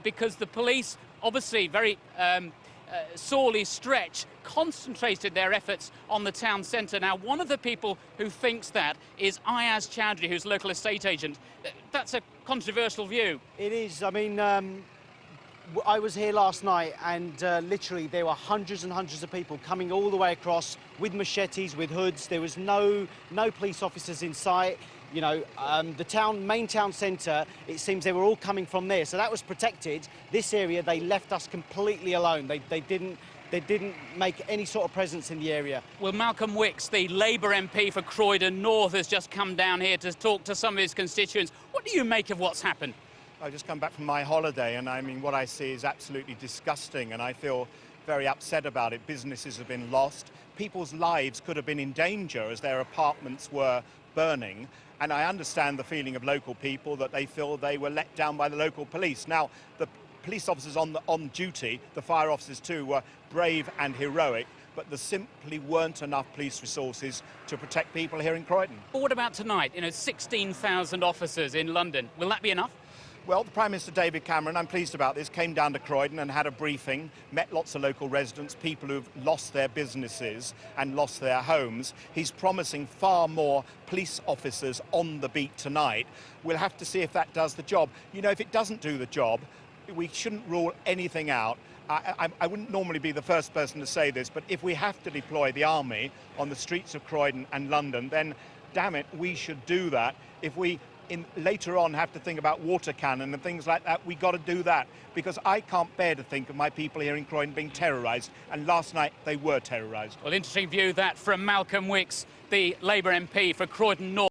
because the police, obviously very sorely stretched, concentrated their efforts on the town centre. Now, one of the people who thinks that is Ayyaz Choudry, who's local estate agent. That's a controversial view. It is. I mean, I was here last night and literally there were hundreds and hundreds of people coming all the way across with machetes, with hoods. There was no police officers in sight. You know, the main town centre, it seems they were all coming from there, so that was protected. This area, they left us completely alone. They didn't make any sort of presence in the area. Well, Malcom Wickes, the Labour MP for Croydon North, has just come down here to talk to some of his constituents. What do you make of what's happened? I've just come back from my holiday, and I mean, what I see is absolutely disgusting, and I feel very upset about it. Businesses have been lost. People's lives could have been in danger as their apartments were burning. And I understand the feeling of local people that they feel they were let down by the local police. Now, the police officers on duty, the fire officers too, were brave and heroic, but there simply weren't enough police resources to protect people here in Croydon. But what about tonight? You know, 16,000 officers in London. Will that be enough? Well, the Prime Minister David Cameron, I'm pleased about this, came down to Croydon and had a briefing, met lots of local residents, people who've lost their businesses and lost their homes. He's promising far more police officers on the beat tonight. We'll have to see if that does the job. You know, if it doesn't do the job, we shouldn't rule anything out. I wouldn't normally be the first person to say this, but if we have to deploy the army on the streets of Croydon and London, then, damn it, we should do that. If we later on have to think about water cannon and things like that, we got to do that, because I can't bear to think of my people here in Croydon being terrorised, and last night they were terrorised. Well, interesting view that from Malcom Wickes, the Labour MP for Croydon North.